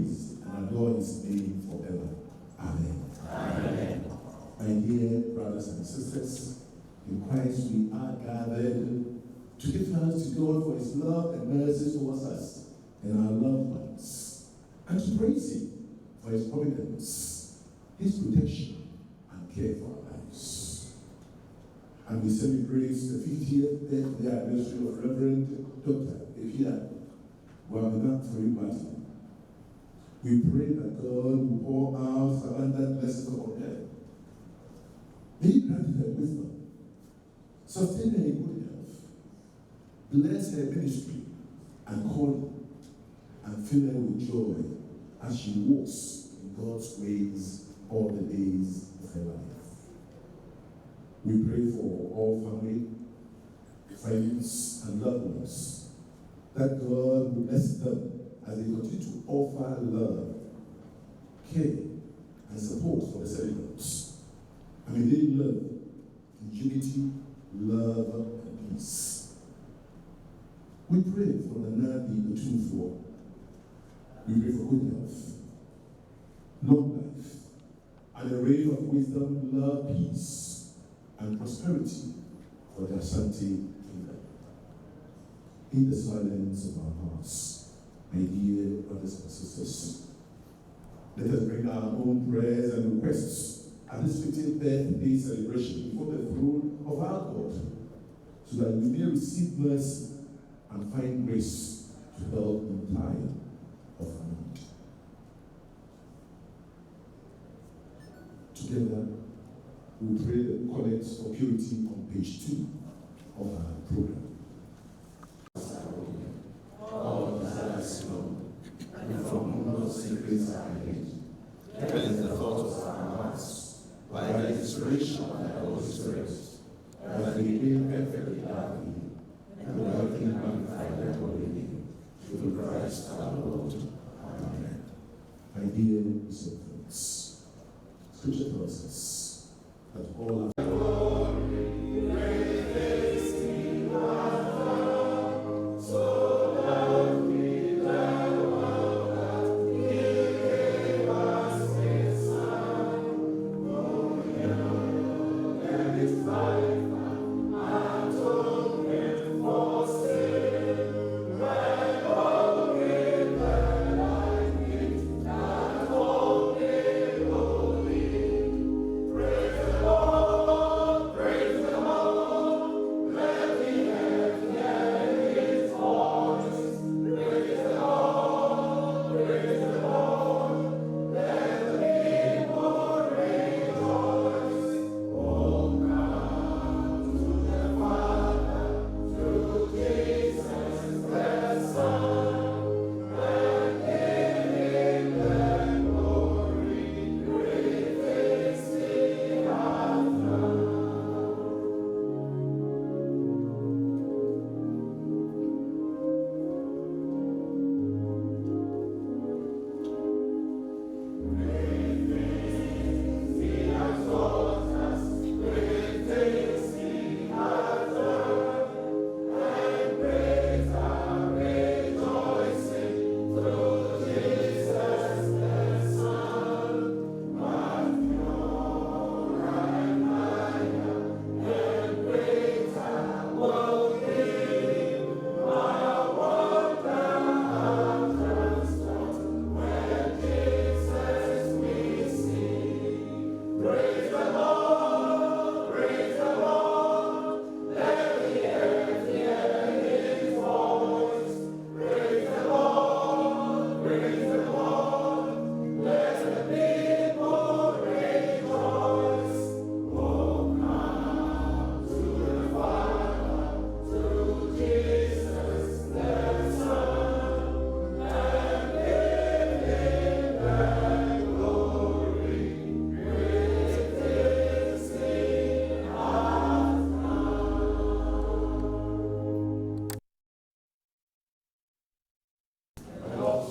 praise and adore his name forever. Amen. Amen. My dear brothers and sisters, in Christ we are gathered to give thanks to God for his love and mercy towards us and our loved ones, and to praise him for his providence, his protection, and care for our lives. And we celebrate the 50th birthday anniversary of Reverend Dr. Akua Buabema, Ofori. We pray that God will pour out abundant blessings upon her. May he grant her wisdom, sustain her in good health, bless her ministry and calling, and fill her with joy as she walks in God's ways all the days of her life. We pray for all family, friends, and loved ones, that God will bless them as they continue to offer love, care, and support for the celebrants. And may they live in unity, love, and peace. We pray for the Nabi Opemsuo. We pray for good health, long life, and a reign of wisdom, love, peace, and prosperity for the Asantehene kingdom. In the silence of our hearts, my dear brothers and sisters, let us bring our own prayers and requests at this 50th birthday celebration before the throne of our God, so that we may receive mercy and find grace to help in time of need. Together, we pray the collect for purity on page 2 of our program. All desires known, and from whom no secrets are hid, cleanse the thoughts of our hearts by the inspiration of the Holy Spirit, that we may perfectly love you and working magnify thy holy name, through Christ our Lord. Amen. My dear friends, Scripture tells us that all our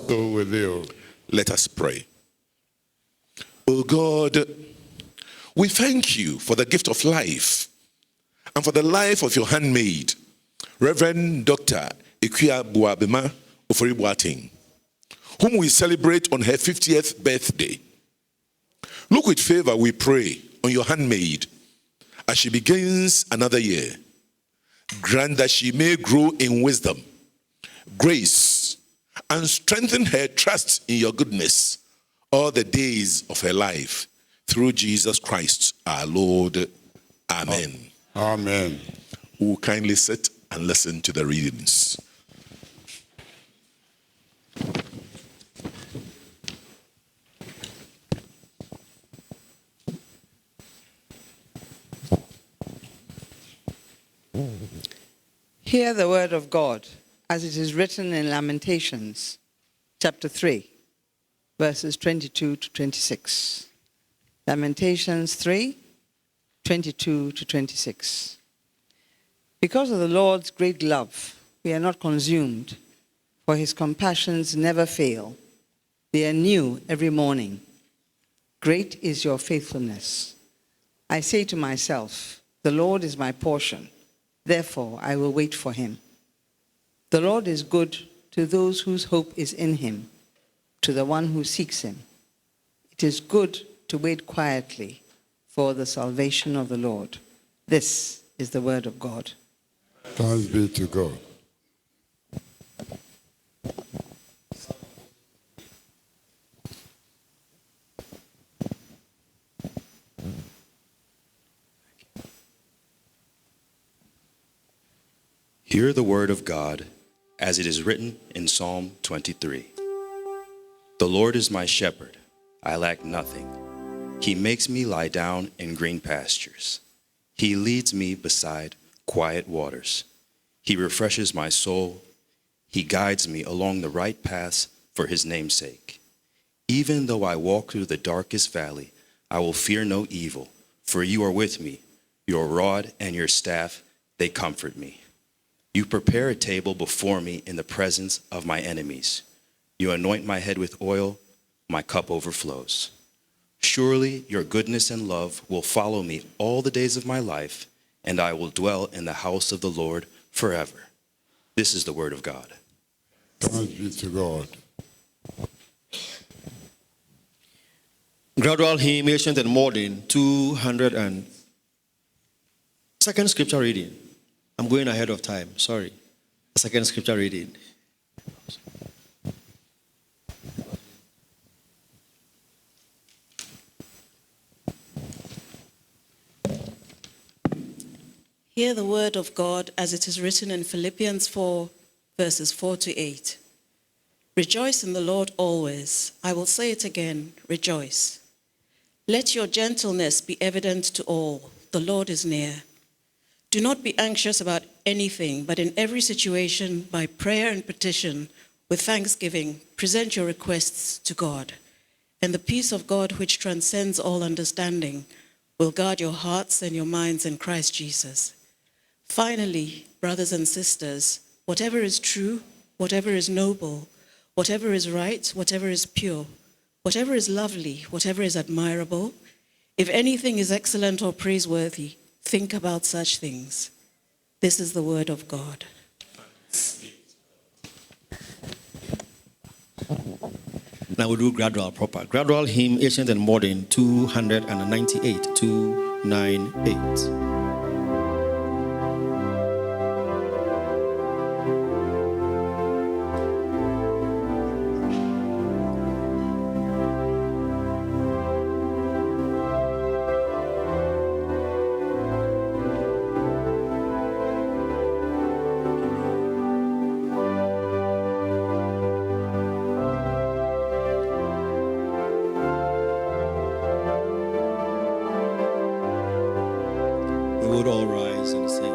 go with you. Let us pray. Oh God, we thank you for the gift of life and for the life of your handmaid, Reverend Dr. Akua Buabema, Ofori, whom we celebrate on her 50th birthday. Look with favor, we pray, on your handmaid as she begins another year. Grant that she may grow in wisdom, grace, and strengthen her trust in your goodness all the days of her life. Through Jesus Christ our Lord. Amen. Amen. We will kindly sit and listen to the readings. Hear the word of God as it is written in Lamentations, chapter 3, verses 22 to 26. Lamentations 3, 22 to 26. Because of the Lord's great love, we are not consumed, for his compassions never fail. They are new every morning. Great is your faithfulness. I say to myself, the Lord is my portion. Therefore, I will wait for him. The Lord is good to those whose hope is in him, to the one who seeks him. It is good to wait quietly for the salvation of the Lord. This is the word of God. Thanks be to God. Hear the word of God as it is written in Psalm 23. The Lord is my shepherd, I lack nothing. He makes me lie down in green pastures. He leads me beside quiet waters. He refreshes my soul. He guides me along the right paths for his name's sake. Even though I walk through the darkest valley, I will fear no evil, for you are with me. Your rod and your staff, they comfort me. You prepare a table before me in the presence of my enemies. You anoint my head with oil, my cup overflows. Surely your goodness and love will follow me all the days of my life, and I will dwell in the house of the Lord forever. This is the word of God. Thanks be to God. Gradual hymn, ancient and modern, 200 and second scripture reading. I'm going ahead of time, sorry. Second scripture reading. Hear the word of God as it is written in Philippians 4, verses 4 to 8. Rejoice in the Lord always. I will say it again, rejoice. Let your gentleness be evident to all. The Lord is near. Do not be anxious about anything, but in every situation, by prayer and petition, with thanksgiving, present your requests to God. And the peace of God, which transcends all understanding, will guard your hearts and your minds in Christ Jesus. Finally, brothers and sisters, whatever is true, whatever is noble, whatever is right, whatever is pure, whatever is lovely, whatever is admirable, if anything is excellent or praiseworthy, think about such things. This is the word of God. Now we do gradual proper. Gradual hymn, ancient and modern, 298, 298. We would all rise and sing.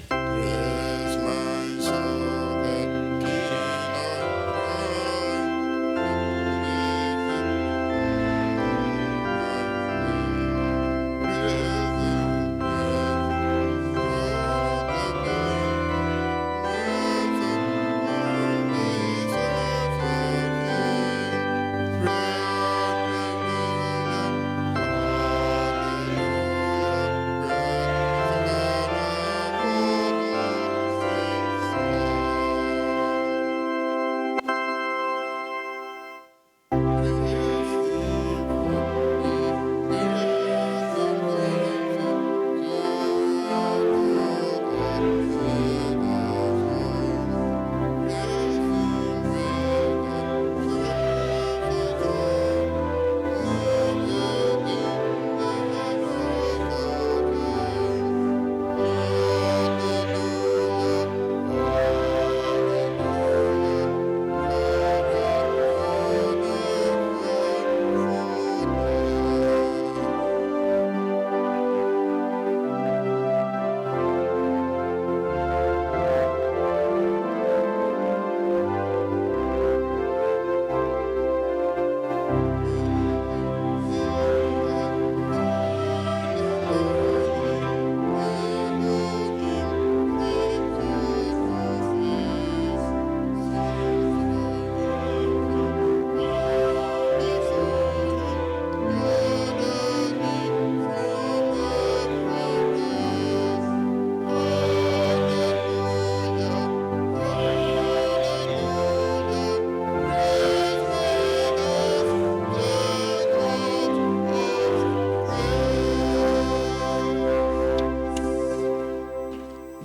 Praise my soul, the King of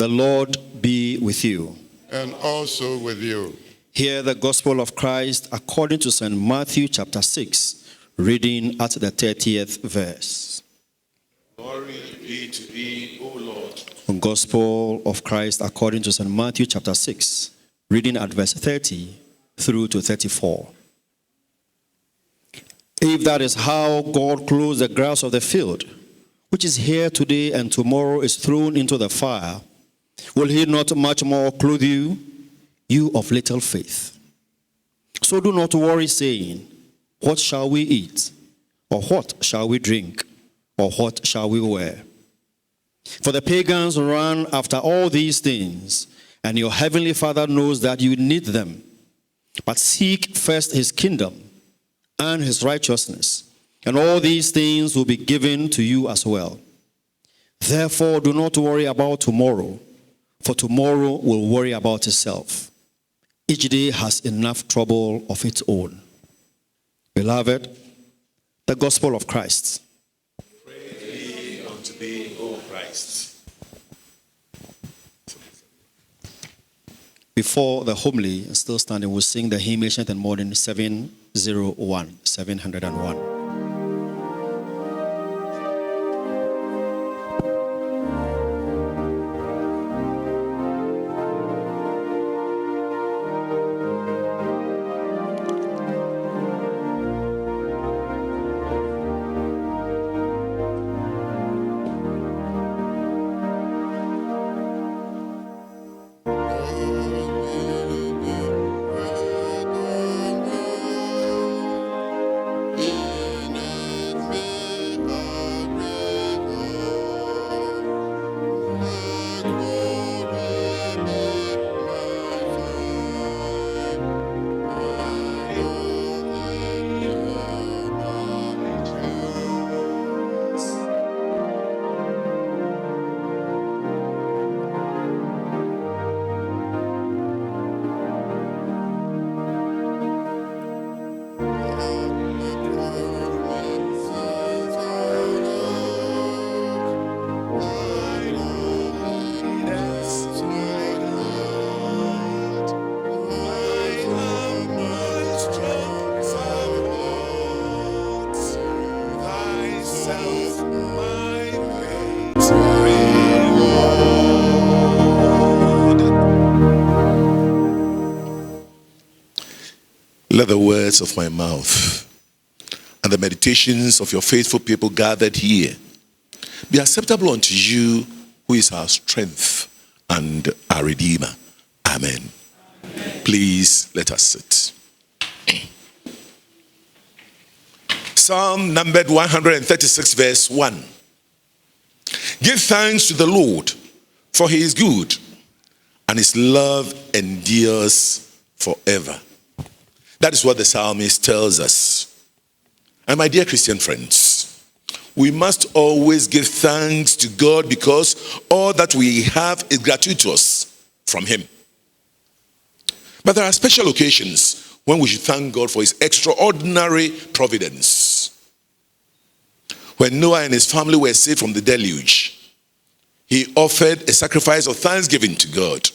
The Lord be with you. And also with you. Hear the gospel of Christ according to St. Matthew chapter 6, reading at the 30th verse. Glory be to thee, O Lord. Gospel of Christ according to St. Matthew chapter 6, reading at verse 30 through to 34. If that is how God clothes the grass of the field, which is here today and tomorrow is thrown into the fire, will he not much more clothe you, you of little faith? So do not worry, saying, what shall we eat? Or what shall we drink? Or what shall we wear? For the pagans run after all these things, and your heavenly Father knows that you need them. But seek first his kingdom and his righteousness, and all these things will be given to you as well. Therefore, do not worry about tomorrow, for tomorrow will worry about itself. Each day has enough trouble of its own. Beloved, the gospel of Christ. Praise be unto thee, O Christ. Before the homily, still standing, we'll sing the hymn Ancient and Modern 701. Let the words of my mouth and the meditations of your faithful people gathered here be acceptable unto you, who is our strength and our Redeemer. Amen. Please let us sit. Psalm numbered 136, verse 1. Give thanks to the Lord, for he is good, and his love endures forever. That is what the psalmist tells us. And my dear Christian friends, we must always give thanks to God, because all that we have is gratuitous from him. But there are special occasions when we should thank God for his extraordinary providence. When Noah and his family were saved from the deluge, he offered a sacrifice of thanksgiving to God.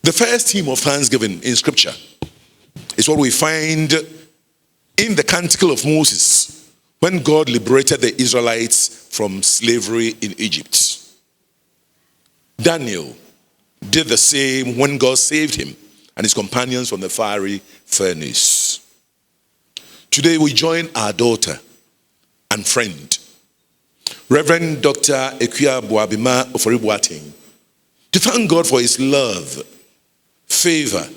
The first hymn of thanksgiving in Scripture is what we find in the Canticle of Moses, when God liberated the Israelites from slavery in Egypt. Daniel did the same when God saved him and his companions from the fiery furnace. Today we join our daughter and friend, Reverend Dr. Akua Buabema Ofori, to thank God for his love, favor,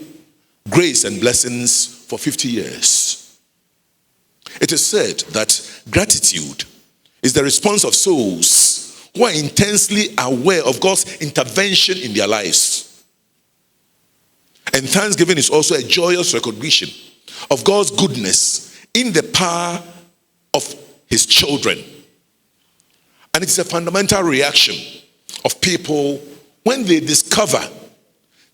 grace and blessings for 50 years. It is said that gratitude is the response of souls who are intensely aware of God's intervention in their lives. And thanksgiving is also a joyous recognition of God's goodness in the power of his children. And it's a fundamental reaction of people when they discover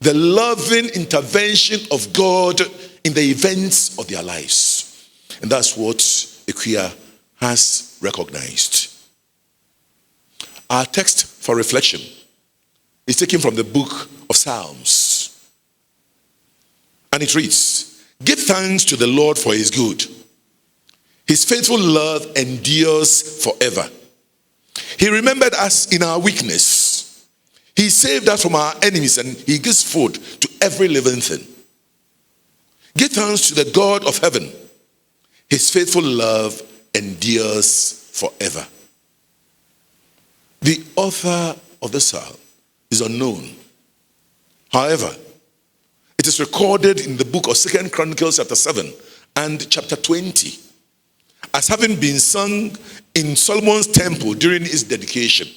the loving intervention of God in the events of their lives. And that's what Akua has recognized. Our text for reflection is taken from the book of Psalms. And it reads, "Give thanks to the Lord for his good. His faithful love endures forever. He remembered us in our weakness. He saved us from our enemies, and he gives food to every living thing. Give thanks to the God of heaven. His faithful love endures forever." The author of the psalm is unknown. However, it is recorded in the book of 2 Chronicles chapter 7 and chapter 20 as having been sung in Solomon's temple during its dedication,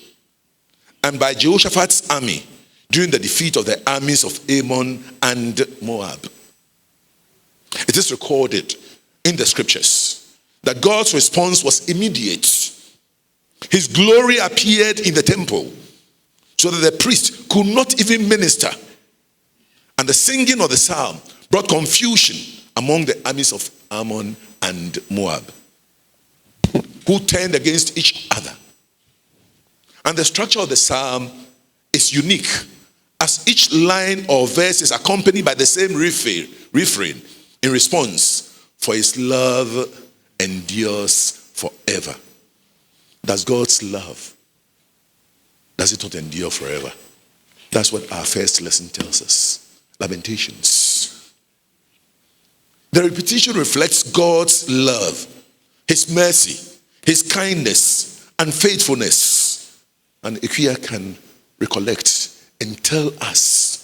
and by Jehoshaphat's army during the defeat of the armies of Ammon and Moab. It is recorded in the scriptures that God's response was immediate. His glory appeared in the temple so that the priest could not even minister. And the singing of the psalm brought confusion among the armies of Ammon and Moab, who turned against each other. And the structure of the psalm is unique, as each line or verse is accompanied by the same refrain in response, "For his love endures forever." Does God's love, does it not endure forever? That's what our first lesson tells us. Lamentations. The repetition reflects God's love, his mercy, his kindness, and faithfulness. And Akua can recollect and tell us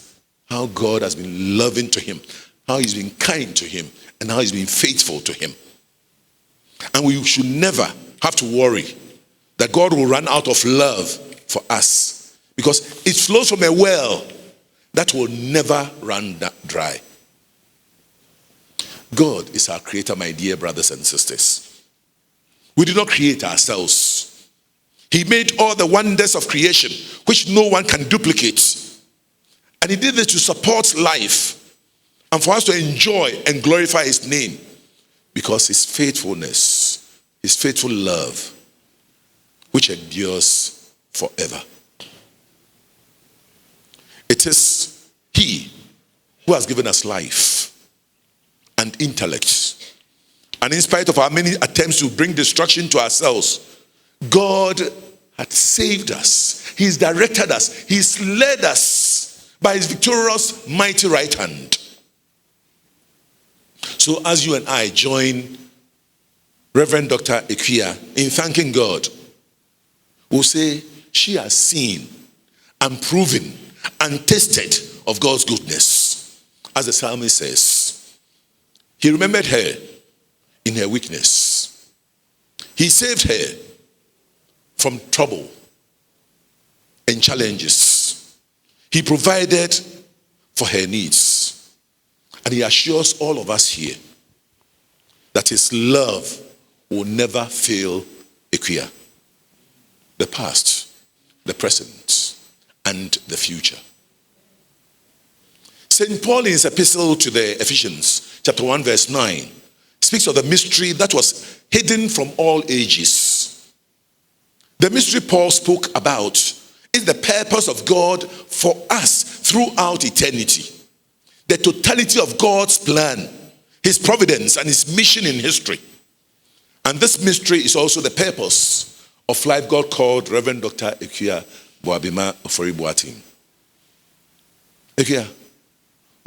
how God has been loving to him, how he's been kind to him, and how he's been faithful to him. And we should never have to worry that God will run out of love for us, because it flows from a well that will never run dry. God is our creator, my dear brothers and sisters. We did not create ourselves. He made all the wonders of creation, which no one can duplicate. And he did this to support life and for us to enjoy and glorify his name, because his faithfulness, his faithful love, which endures forever. It is he who has given us life and intellect. And in spite of our many attempts to bring destruction to ourselves, God had saved us. He's directed us. He's led us by his victorious, mighty right hand. So as you and I join Reverend Dr. Akua in thanking God, we'll say, she has seen and proven and tasted of God's goodness. As the psalmist says, he remembered her in her weakness. He saved her from trouble and challenges. He provided for her needs. And he assures all of us here that his love will never fail Akua. The past, the present, and the future. St. Paul in his epistle to the Ephesians, chapter 1, verse 9, speaks of the mystery that was hidden from all ages. The mystery Paul spoke about is the purpose of God for us throughout eternity. The totality of God's plan, his providence, and his mission in history. And this mystery is also the purpose of life God called Reverend Dr. Akua Buabema Ofori Buatim. Akua,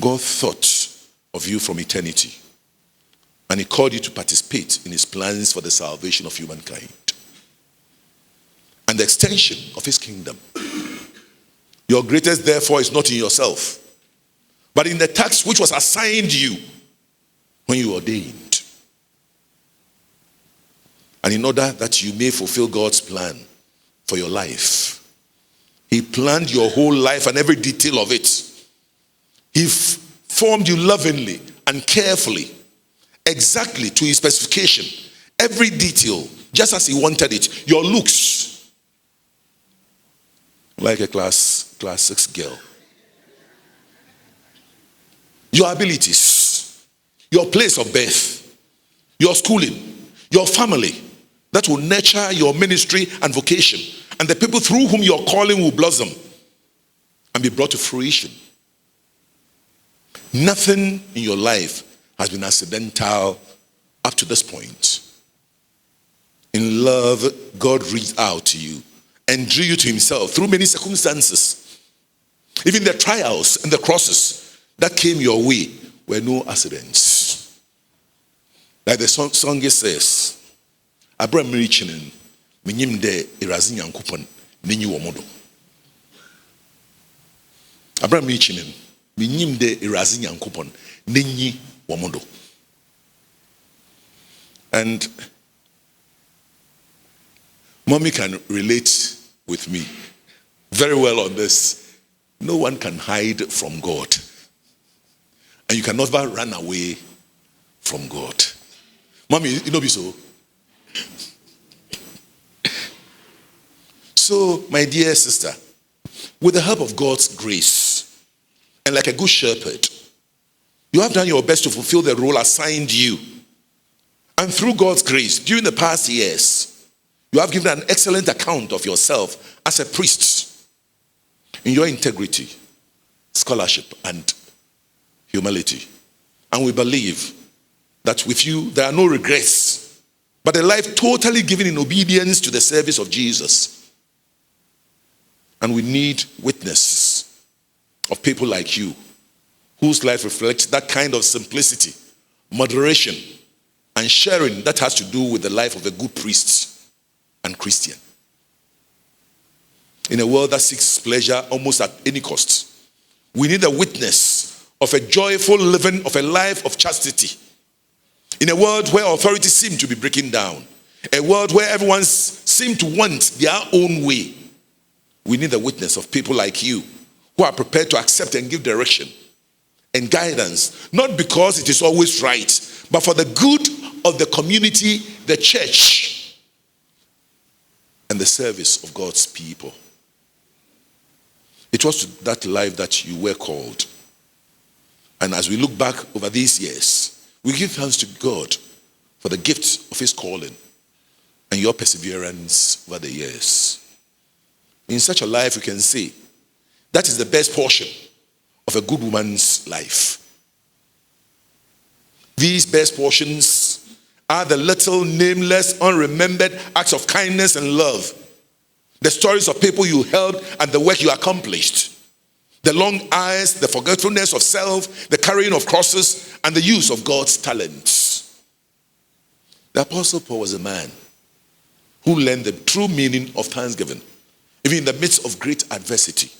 God thought of you from eternity, and he called you to participate in his plans for the salvation of humankind and the extension of his kingdom. Your greatest therefore is not in yourself, but in the task which was assigned you when you were ordained. And in order that you may fulfill God's plan for your life, he planned your whole life and every detail of it. He formed you lovingly and carefully, exactly to his specification, every detail, just as he wanted it. Your looks, like a class 6 girl. Your abilities, your place of birth, your schooling, your family, that will nurture your ministry and vocation, and the people through whom your calling will blossom. and be brought to fruition. Nothing in your life has been accidental up to this point. In love, God reached out to you and drew you to himself through many circumstances. Even the trials and the crosses that came your way were no accidents. Like the song says, Abraham Richinen, Minim de Irazin Yankupon, Nini Womodo. Abraham Richinen, Minim de Irazin Yankupon, Nini Womodo. And Mommy can relate with me very well on this. No one can hide from God. And you can never run away from God. Mommy, you know be so. So, my dear sister, with the help of God's grace, and like a good shepherd, you have done your best to fulfill the role assigned you. And through God's grace, during the past years, you have given an excellent account of yourself as a priest in your integrity, scholarship, and humility. And we believe that with you, there are no regrets, but a life totally given in obedience to the service of Jesus. And we need witness of people like you, whose life reflects that kind of simplicity, moderation, and sharing that has to do with the life of a good priest and Christian. In a world that seeks pleasure almost at any cost, we need a witness of a joyful living of a life of chastity. In a world where authorities seem to be breaking down, a world where everyone seems to want their own way, we need a witness of people like you who are prepared to accept and give direction and guidance, not because it is always right, but for the good of the community, the church, and the service of God's people. It was to that life that you were called. And as we look back over these years, we give thanks to God for the gift of his calling and your perseverance over the years. In such a life, we can say that is the best portion of a good woman's life. These best portions are the little, nameless, unremembered acts of kindness and love. The stories of people you helped and the work you accomplished. The long hours, the forgetfulness of self, the carrying of crosses, and the use of God's talents. The Apostle Paul was a man who learned the true meaning of thanksgiving, even in the midst of great adversity.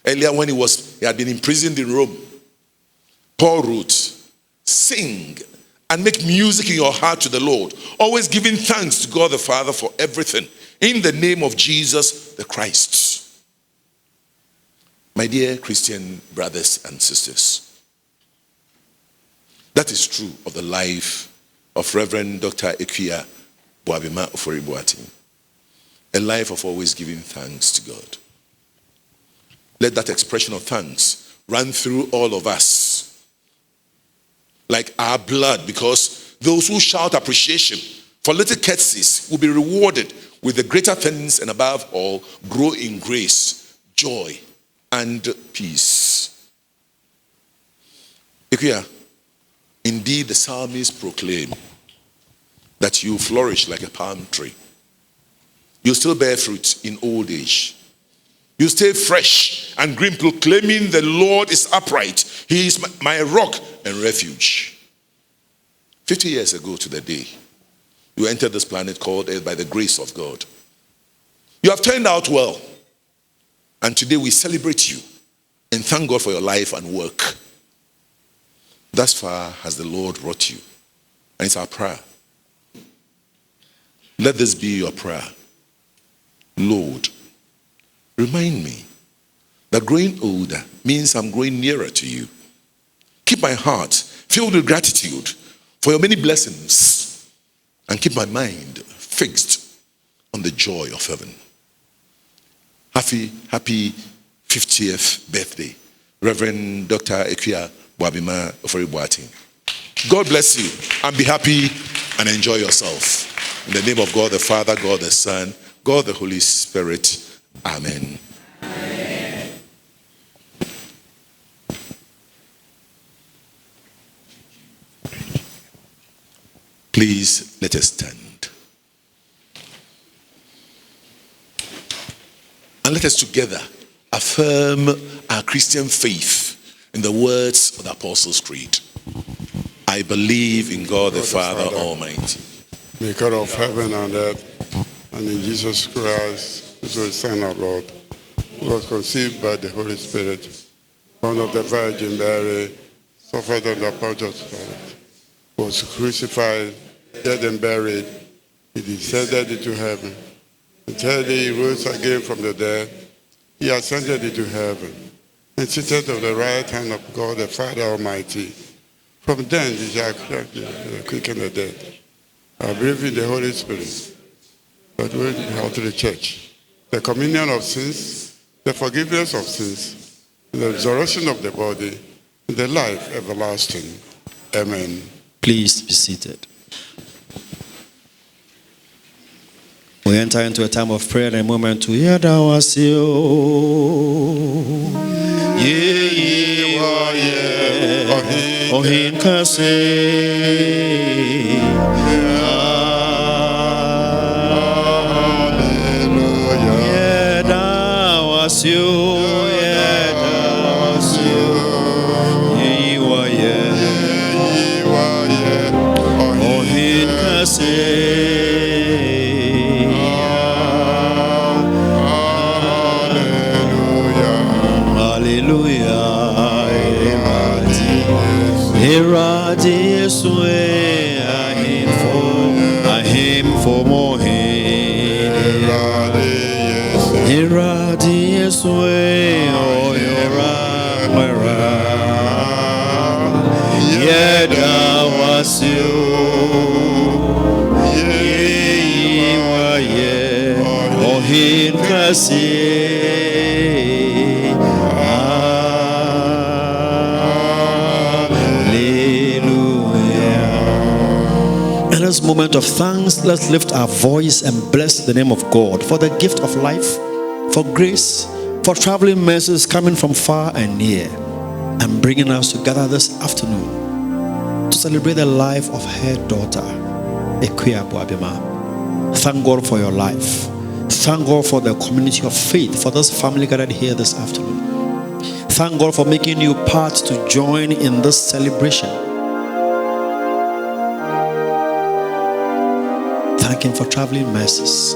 Earlier when he had been imprisoned in Rome, Paul wrote, "Sing and make music in your heart to the Lord, always giving thanks to God the Father for everything, in the name of Jesus the Christ." My dear Christian brothers and sisters, that is true of the life of Reverend Dr. Akua Buabema Ofori, a life of always giving thanks to God. Let that expression of thanks run through all of us like our blood, because those who shout appreciation for little courtesies will be rewarded with the greater things, and above all, grow in grace, joy, and peace. Akua, indeed the psalmist proclaim that you flourish like a palm tree. You still bear fruit in old age. You stay fresh and green, proclaiming the Lord is upright. He is my rock and refuge. 50 years ago to the day, you entered this planet called Earth by the grace of God. You have turned out well. And today we celebrate you and thank God for your life and work. Thus far has the Lord brought you. And it's our prayer. Let this be your prayer. Lord, remind me that growing older means I'm growing nearer to you. Keep my heart filled with gratitude for your many blessings, and keep my mind fixed on the joy of heaven. Happy 50th birthday, Reverend Dr. Akua Buabema Ofori. God bless you, and be happy and enjoy yourself. In the name of God the Father, God the Son, God the Holy Spirit. Amen. Amen. Please let us stand. And let us together affirm our Christian faith in the words of the Apostles' Creed. I believe in God the Father Almighty, Maker of heaven and earth, and in Jesus Christ, who is the Son of Lord, who was conceived by the Holy Spirit, born of the Virgin Mary, suffered under Pontius Pilate, was crucified, dead and buried. He descended into heaven. The third day he rose again from the dead. He ascended into heaven and seated on the right hand of God the Father Almighty. From then he shall quicken the dead. I believe in the Holy Spirit, but we out to the church, the communion of sins, the forgiveness of sins, the resurrection of the body, and the life everlasting. Amen. Please be seated. We enter into a time of prayer and a moment to hear thou us Ohin kase Hallelujah thou us Ohin kase Iradi swe ahim for more Iradi swe o yora yeda wasio ye wa ye ohin kasi In this moment of thanks, let's lift our voice and bless the name of God for the gift of life, for grace, for traveling mercies coming from far and near, and bringing us together this afternoon to celebrate the life of her daughter, Akua Buabema. Thank God for your life. Thank God for the community of faith, for this family gathered here this afternoon. Thank God for making you part to join in this celebration. Thank Him for traveling mercies.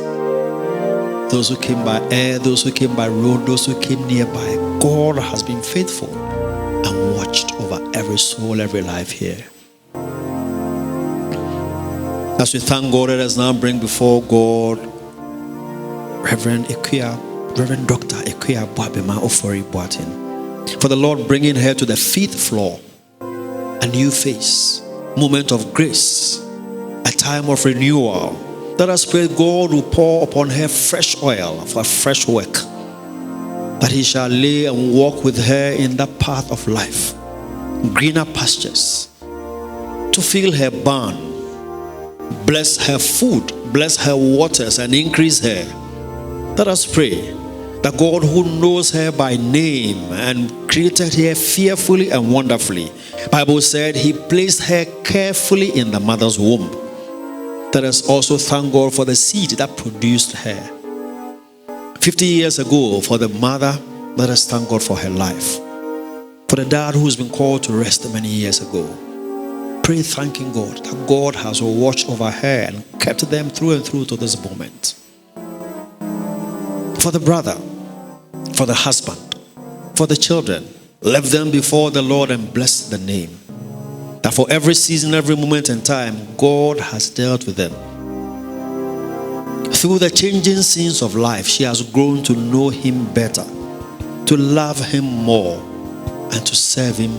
Those who came by air, those who came by road, those who came nearby. God has been faithful and watched over every soul, every life here. As we thank God, let us now bring before God Reverend Dr. Akua Buabema Ofori Buatin. For the Lord bringing her to the 5th floor, a new face, moment of grace, a time of renewal. Let us pray God will pour upon her fresh oil for fresh work, that He shall lay and walk with her in that path of life, greener pastures, to fill her barn, bless her food, bless her waters, and increase her. Let us pray that God, who knows her by name and created her fearfully and wonderfully, Bible said He placed her carefully in the mother's womb. Let us also thank God for the seed that produced her. 50 years ago, for the mother, let us thank God for her life. For the dad who's been called to rest many years ago, pray thanking God that God has watched over her and kept them through and through to this moment. For the brother, for the husband, for the children, lift them before the Lord and bless the name. That for every season, every moment and time, God has dealt with them. Through the changing scenes of life, she has grown to know Him better, to love Him more, and to serve Him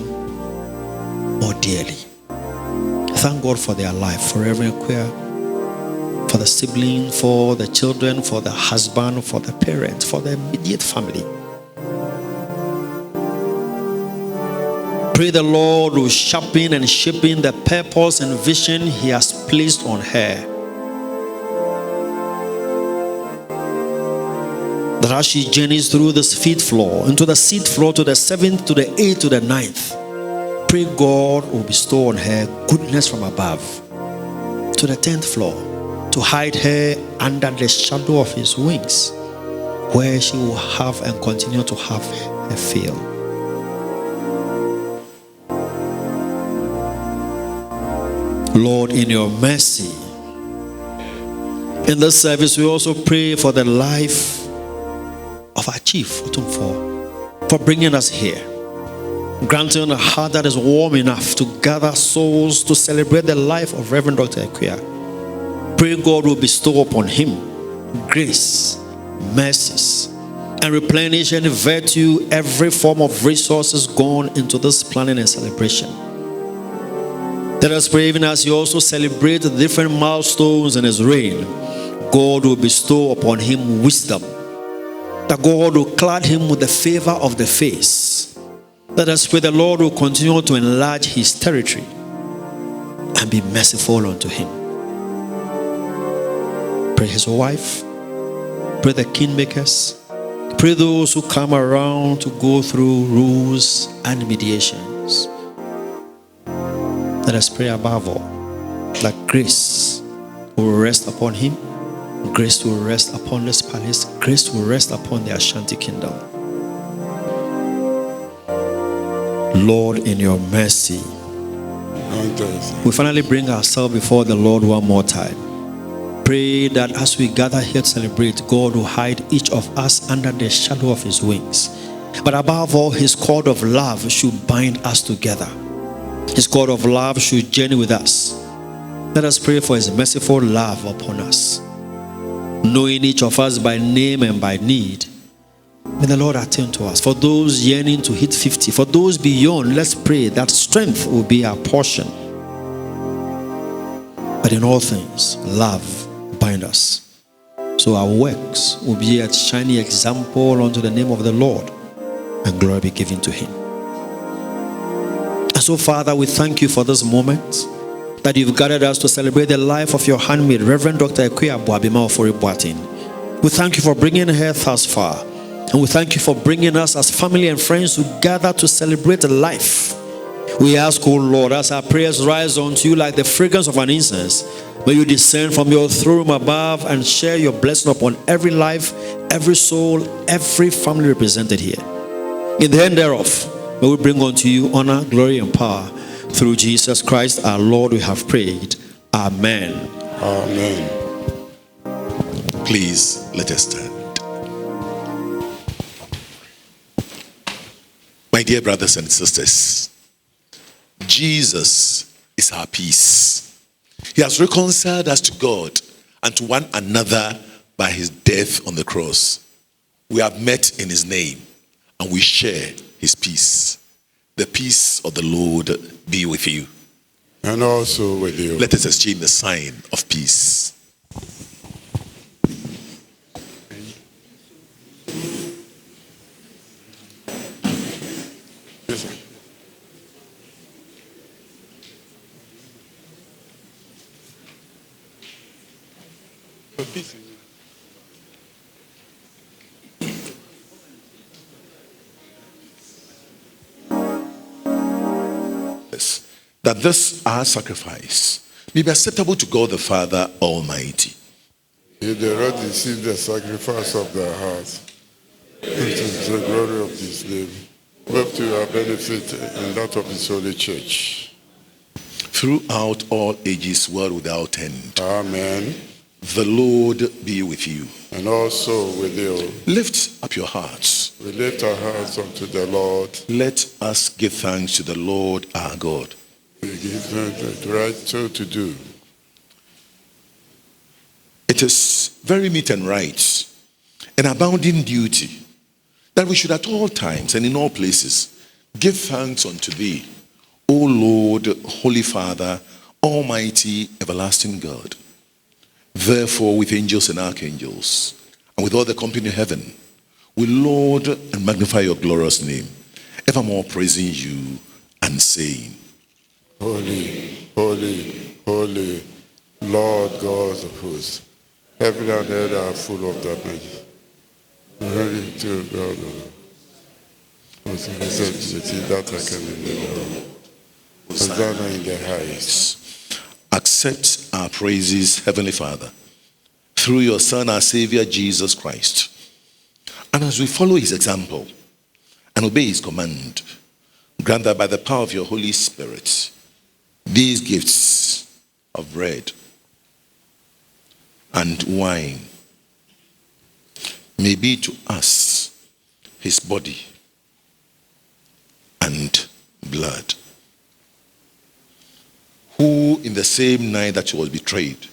more dearly. Thank God for their life, for every Akua, for the sibling, for the children, for the husband, for the parents, for the immediate family. Pray the Lord will sharpen and shape the purpose and vision He has placed on her. That as she journeys through this 5th floor, into the 6th floor, to the 7th, to the 8th, to the 9th, pray God will bestow on her goodness from above, to the 10th floor to hide her under the shadow of his wings, where she will have and continue to have her fill. Lord, in your mercy, in this service, we also pray for the life of our chief, Otumfuo, for bringing us here, granting a heart that is warm enough to gather souls to celebrate the life of Reverend Dr. Akua. Pray God will bestow upon him grace, mercies, and replenish and virtue every form of resources gone into this planning and celebration. Let us pray, even as he also celebrates the different milestones in his reign, God will bestow upon him wisdom, that God will clad him with the favor of the face. Let us pray the Lord will continue to enlarge his territory and be merciful unto him. Pray his wife, pray the kingmakers, pray those who come around to go through rules and mediations. Let us pray above all that grace will rest upon him, grace will rest upon this palace, grace will rest upon the Ashanti kingdom. Lord, in your mercy, we finally bring ourselves before the Lord one more time. Pray that as we gather here to celebrate, God will hide each of us under the shadow of his wings. But above all, his cord of love should bind us together. His cord of love should journey with us. Let us pray for his merciful love upon us. Knowing each of us by name and by need, may the Lord attend to us. For those yearning to hit 50, for those beyond, let's pray that strength will be our portion. But in all things, love bind us. So our works will be a shining example unto the name of the Lord, and glory be given to him. And so, Father, we thank you for this moment that you've gathered us to celebrate the life of your handmaid, Reverend Dr. Akua Buabema Ofori. We thank you for bringing her thus far. And we thank you for bringing us as family and friends to gather to celebrate life. We ask, O Lord, as our prayers rise unto you like the fragrance of an incense, may you descend from your throne room above and share your blessing upon every life, every soul, every family represented here. In the end thereof, may we bring unto you honor, glory, and power. Through Jesus Christ our Lord we have prayed. Amen. Amen. Please let us stand. My dear brothers and sisters, Jesus is our peace. He has reconciled us to God and to one another by his death on the cross. We have met in his name and we share his peace. The peace of the Lord be with you. And also with you. Let us exchange the sign of peace. Yes, sir. That this our sacrifice may be acceptable to God the Father Almighty. He that receive the sacrifice of their hearts, into the glory of his name, both to our benefit and that of his holy church. Throughout all ages, world without end. Amen. The Lord be with you. And also with you. Lift up your hearts. We lift our hearts unto the Lord. Let us give thanks to the Lord our God. We give the right so to do. It is very meet and right, an abounding duty, that we should at all times and in all places give thanks unto thee, O Lord, Holy Father, Almighty, everlasting God. Therefore, with angels and archangels, and with all the company of heaven, we laud and magnify your glorious name, evermore praising you and saying, Holy, holy, holy, Lord God of hosts, heaven and earth are full of thy majesty. Glory to God. That I can in the Hosanna in the highest. accept our praises, Heavenly Father, through your Son, our Savior, Jesus Christ. And as we follow his example and obey his command, grant that by the power of your Holy Spirit, these gifts of bread and wine may be to us his body and blood, who in the same night that he was betrayed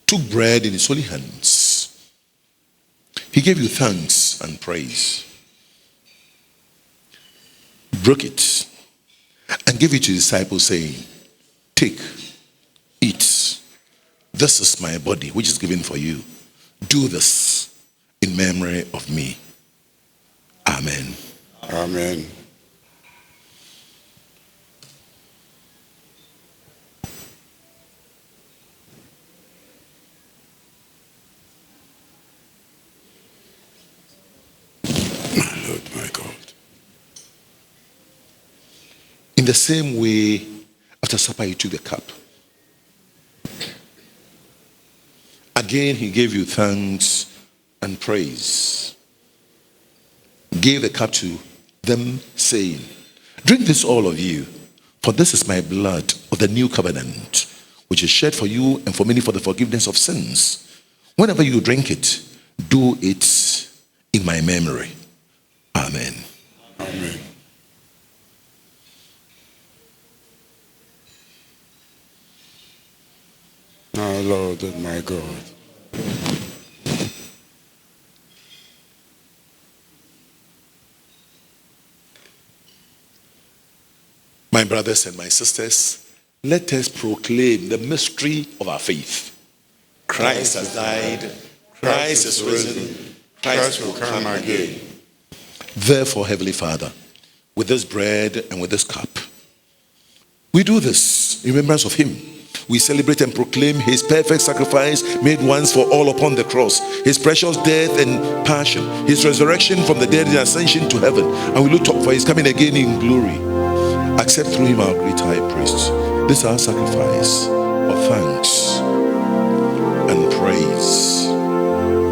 took bread in his holy hands. He gave you thanks and praise, broke it, and gave it to his disciples, saying, "Take, eat. This is my body, which is given for you. Do this in memory of me." Amen. Amen. My Lord, my God. In the same way, after supper, he took the cup. Again, he gave you thanks and praise. Gave the cup to them, saying, "Drink this, all of you, for this is my blood of the new covenant, which is shed for you and for many for the forgiveness of sins. Whenever you drink it, do it in my memory." Amen. Amen. My Lord and my God. My brothers and my sisters, let us proclaim the mystery of our faith. Christ has died, Christ is risen, Christ will come again. Therefore, Heavenly Father, with this bread and with this cup, we do this in remembrance of him. We celebrate and proclaim his perfect sacrifice made once for all upon the cross, his precious death and passion, his resurrection from the dead and ascension to heaven, and we look for his coming again in glory. Accept through him our great high priest. This is our sacrifice of thanks and praise.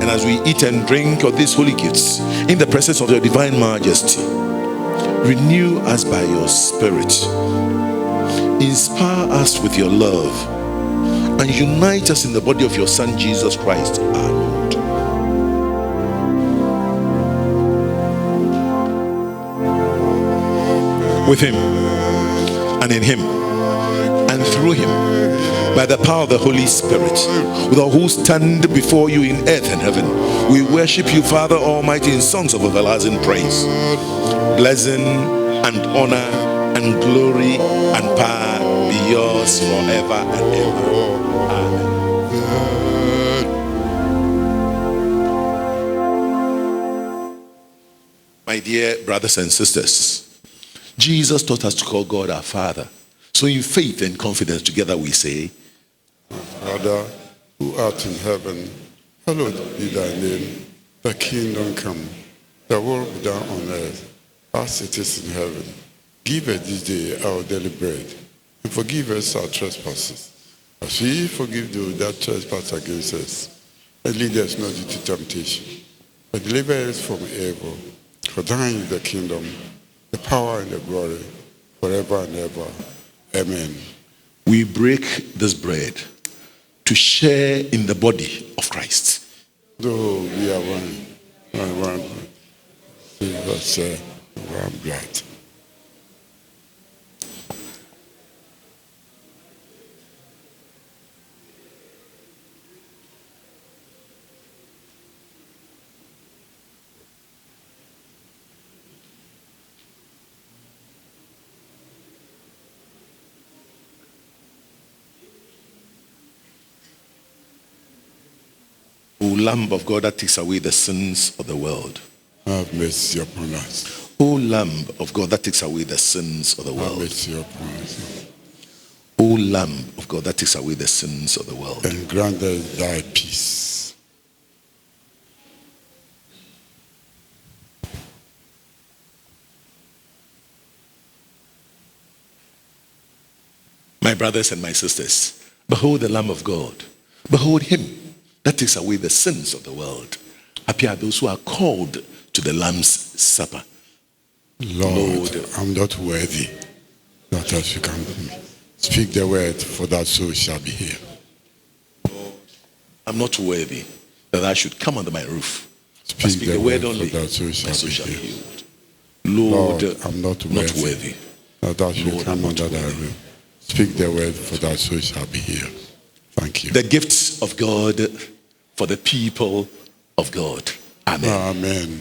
And as we eat and drink of these holy gifts in the presence of your divine majesty, renew us by your spirit. Inspire us with your love and unite us in the body of your Son, Jesus Christ, our Lord. With him and in him and through him, by the power of the Holy Spirit, with all who stand before you in earth and heaven, we worship you, Father Almighty, in songs of everlasting praise. Blessing and honor and glory and power be yours forever and ever. Amen. My dear brothers and sisters, Jesus taught us to call God our Father. So in faith and confidence together we say, Father, who art in heaven, hallowed be thy name. Thy kingdom come, thy will be done on earth as it is in heaven. Give us this day our daily bread, and forgive us our trespasses, as we forgive those that trespass against us. And lead us not into temptation, but deliver us from evil. For thine is the kingdom, the power and the glory, forever and ever. Amen. We break this bread to share in the body of Christ. Though we are one, give us one blood. O Lamb of God that takes away the sins of the world. Have mercy upon us. O Lamb of God that takes away the sins of the Have world. mercy upon us. O Lamb of God that takes away the sins of the world. And grant us thy peace. My brothers and my sisters, behold the Lamb of God. Behold him that takes away the sins of the world. Happy are those who are called to the Lamb's Supper. Lord, I'm not worthy that as you can speak the word, for that so shall be here. I'm not worthy that I should come under my roof. Speak The word only, for that so my shall soul be shall be healed. healed. Lord, I'm not not worthy worthy. that thou should Lord, come I'm not under thy worthy. roof. Speak the word, for that so shall be here. Thank you. The gifts of God for the people of God. Amen. Amen.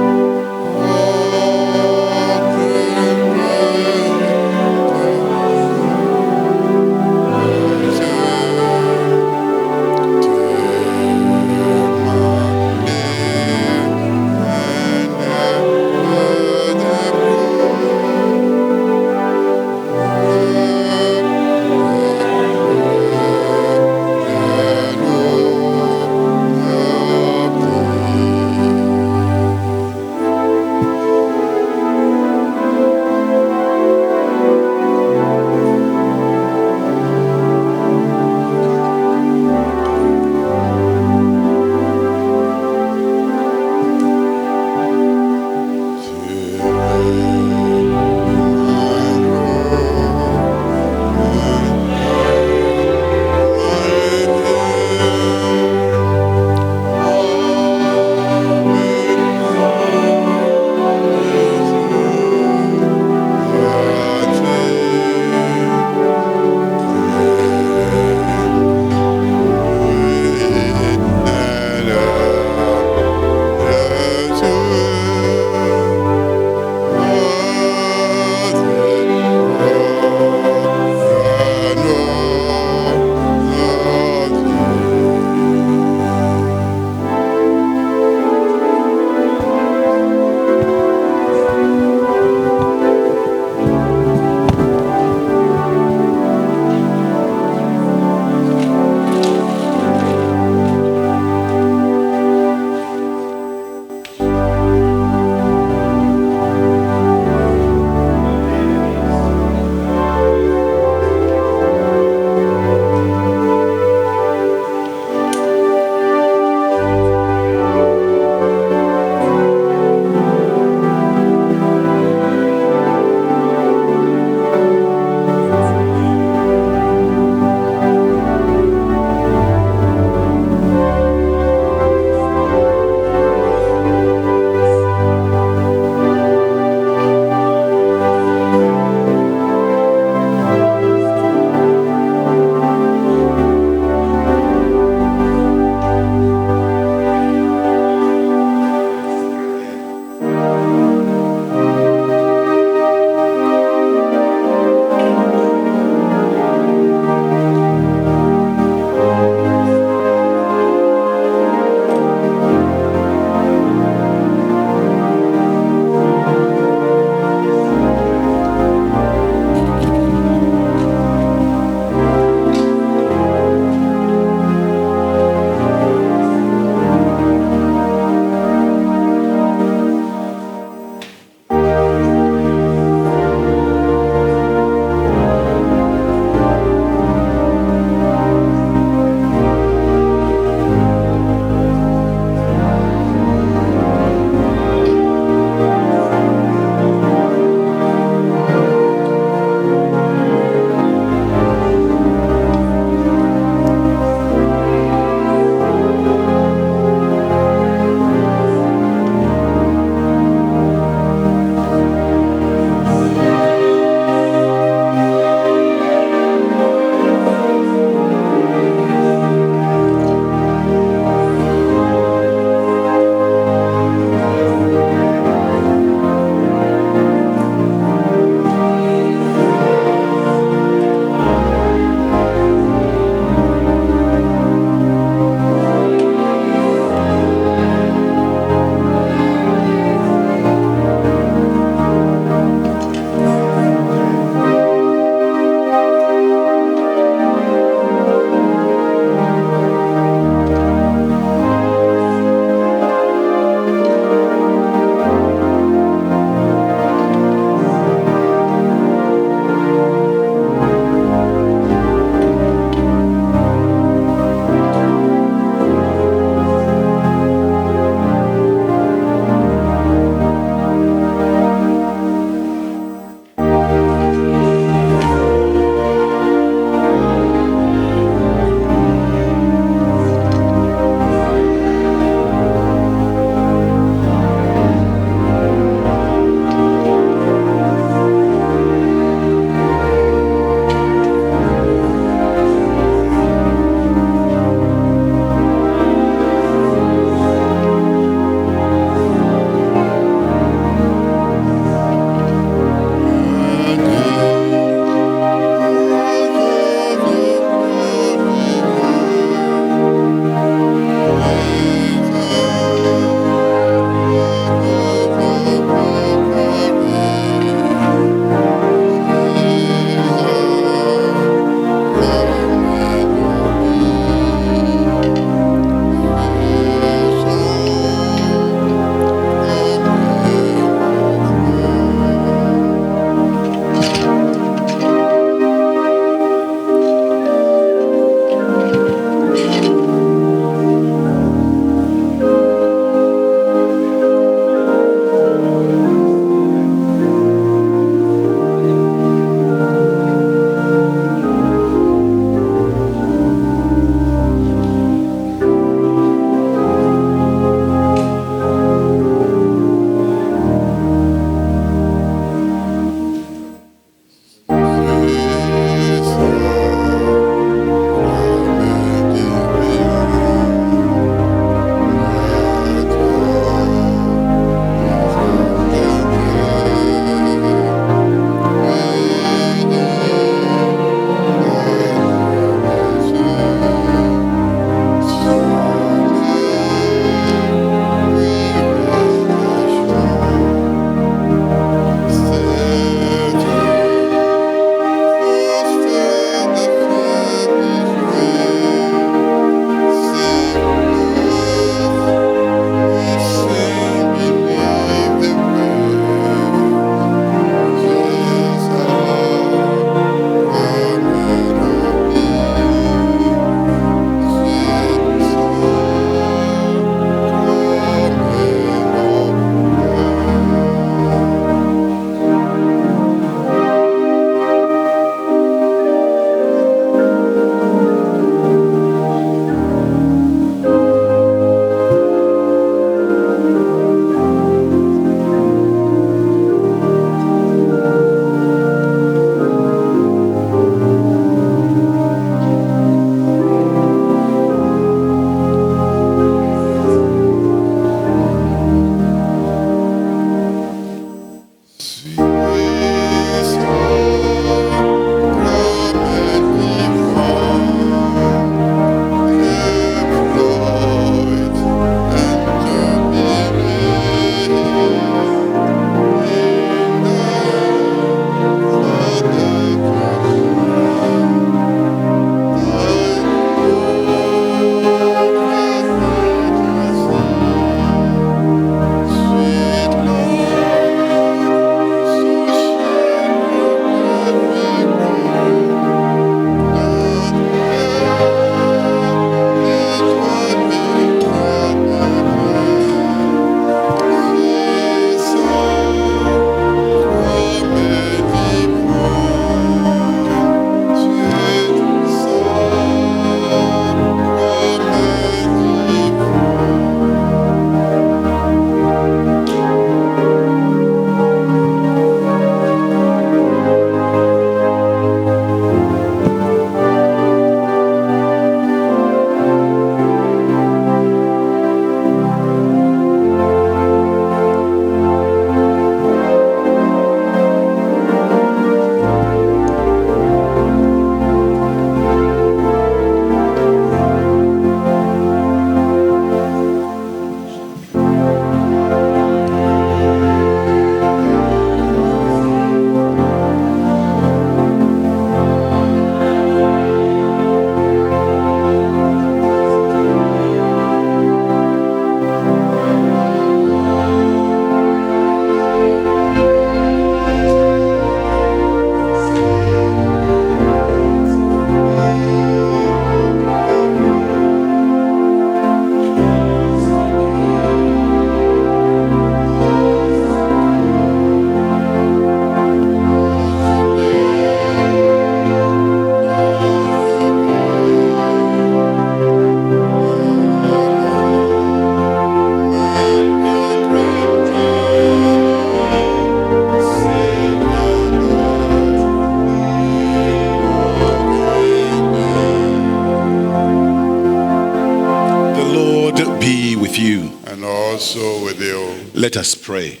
and also with you. Let us pray.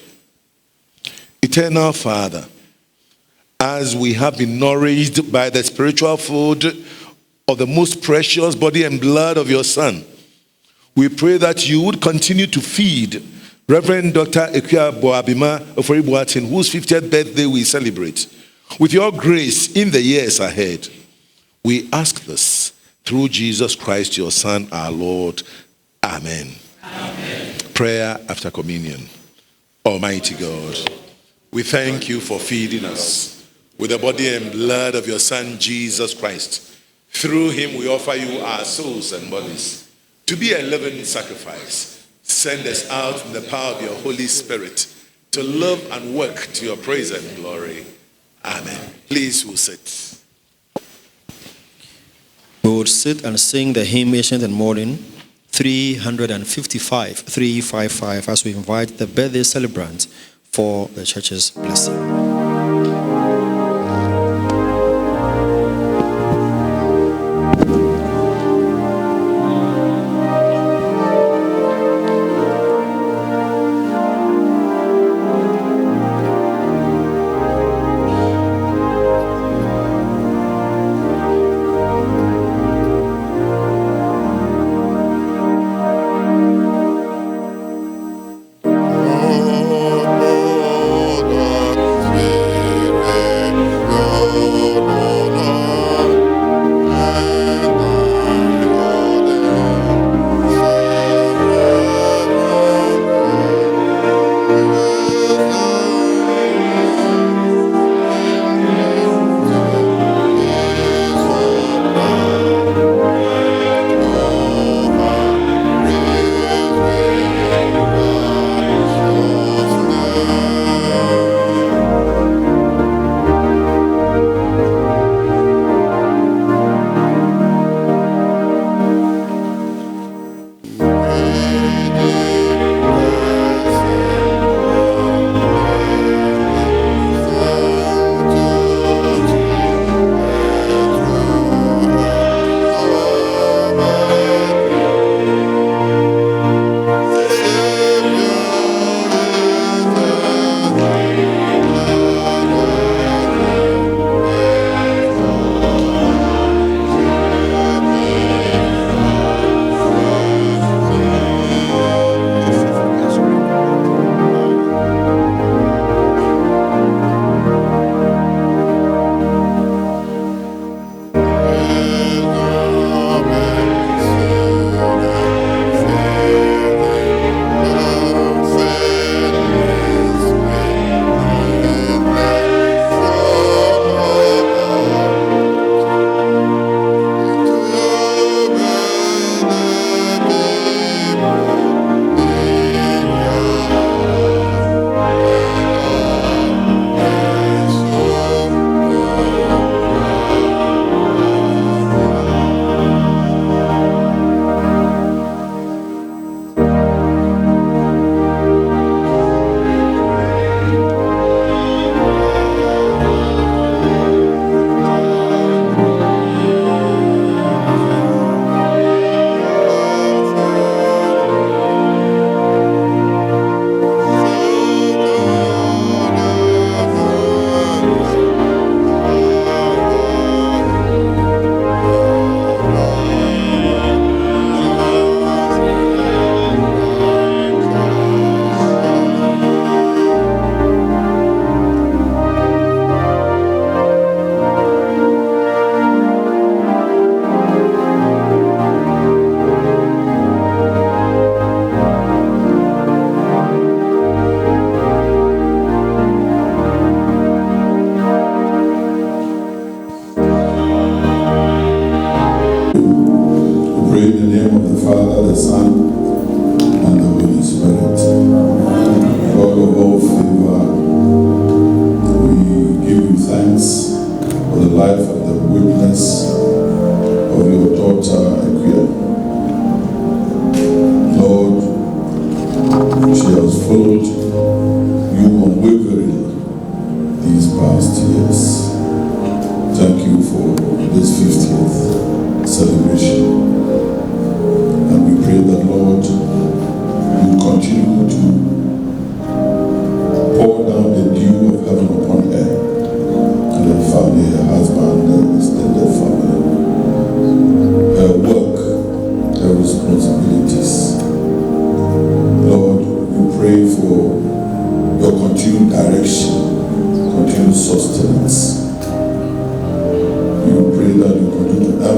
Eternal Father, as we have been nourished by the spiritual food of the most precious body and blood of your Son, we pray that you would continue to feed Reverend Dr. Akua Buabema Ofori, whose 50th birthday we celebrate, with your grace in the years ahead. We ask this through Jesus Christ, your Son, our Lord. Amen. Amen. Prayer after communion. Almighty God, we thank you for feeding us with the body and blood of your Son, Jesus Christ. Through him we offer you our souls and bodies to be a living sacrifice. Send us out in the power of your Holy Spirit to live and work to your praise and glory. Amen. Please, we'll sit. We would sit and sing the hymn Ancient and Modern 355, as we invite the birthday celebrant for the church's blessing.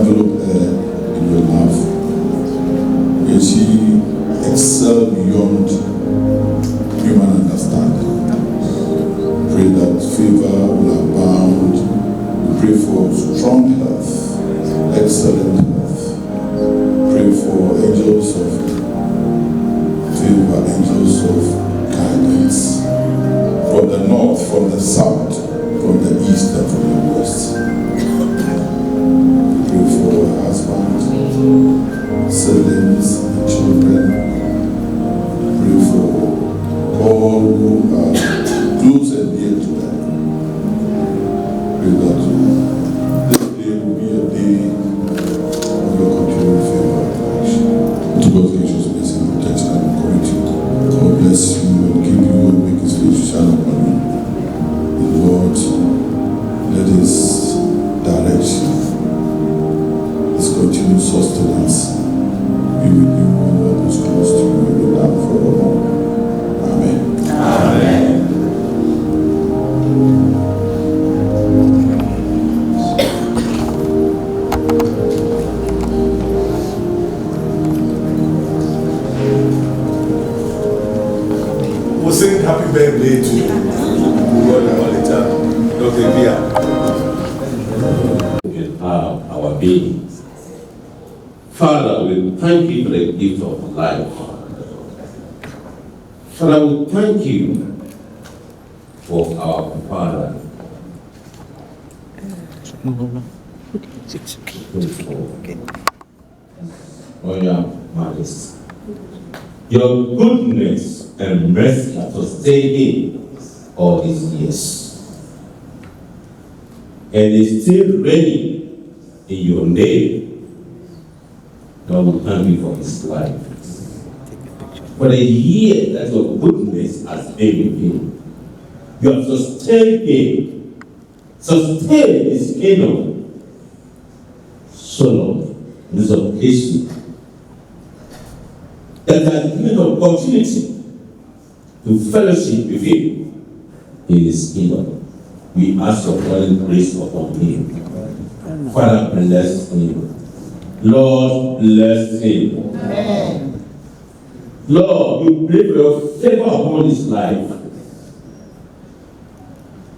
envelop her in your love. May she excel beyond human understanding. Pray that favor will abound. We pray for strong health, excellent health. Pray for angels of favor, angels of guidance. From the north, from the south, from the east, and from the west. We pray for her husband, siblings, and children. Pray for all who are close and dear to her. Pray that this day will be a day of your continued favor and action. To God's gracious blessing and protection and encouragement. God bless you and keep you and make his face to shine upon you. The Lord, let his direction, his continued sustenance be with you and all those close to you and be down forevermore. Amen. Amen. We'll sing happy birthday to Dr. Bia. In our being. Father, we thank you for the gift of life. Father, we thank you for our Father. For your majesty. Your goodness and mercy have sustained him all these years. And is still reigning in your name. God, we thank you for his life. For the year that your goodness has been with him. You have sustained him, sustained his kingdom. So long, this occasion, that has given an opportunity to fellowship with him in his kingdom. We ask your calling grace upon him. Father, bless him. Lord, bless him. Amen. Lord, we pray for your favor upon his life.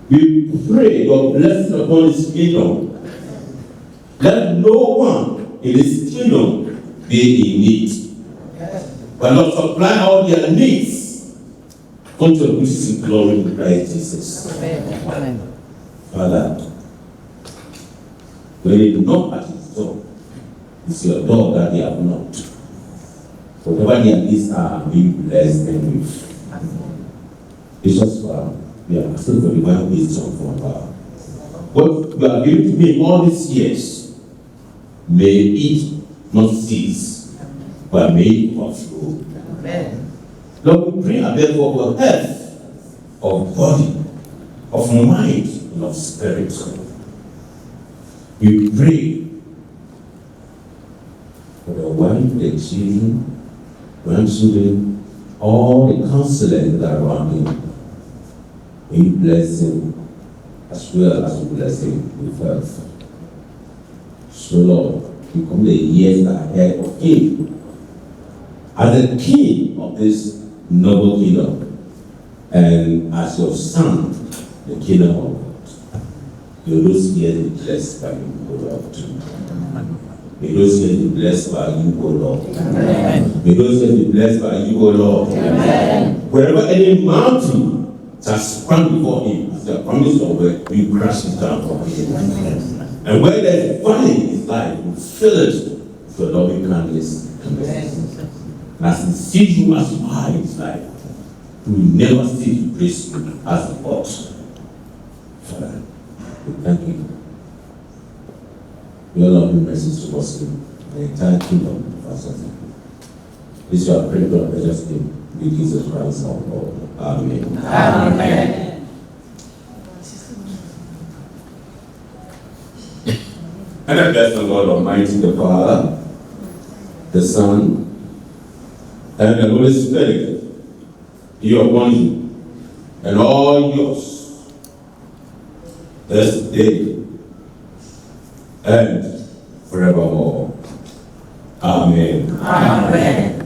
We pray your blessing upon his kingdom. Let no one in his kingdom be in need. But Lord, supply all their needs unto the riches and glory in Christ Jesus. Amen. Father, when they do not at his door, it's your door that they have not. Whatever their needs are, we bless them with. Jesus, we are asking for divine wisdom from God. What you have given to me all these years, may it not cease, but may it overflow. Amen. Lord, we pray therefore for health of body, of mind, and of spirit. We pray for the wife, the children, grandchildren, all the counselors that are around him. We bless him as well as we bless him with health. So Lord, we come the years ahead of him as the king of this noble kingdom, and as your son, the kingdom of God. May those years be blessed by you, O Lord. May those years be blessed by you, O Lord. Amen. May those years be blessed by you, O Lord. Amen. Wherever any mountain has sprung before him, as the promise of God, we crush it down for him. Amen. And where there is valley in his life, we fill it with your loving kindness. And as he sees you as you are in his life, we will never cease to praise you as a ought. Father, we thank you. Your loving mercy towards him, the entire kingdom of Asantehene. This is our prayer, God, let us name with Jesus Christ our Lord. Amen. Amen. And I bless the Lord Almighty, the Father, the Son, and the Holy Spirit be upon you and all yours this day and forevermore. Amen. Amen.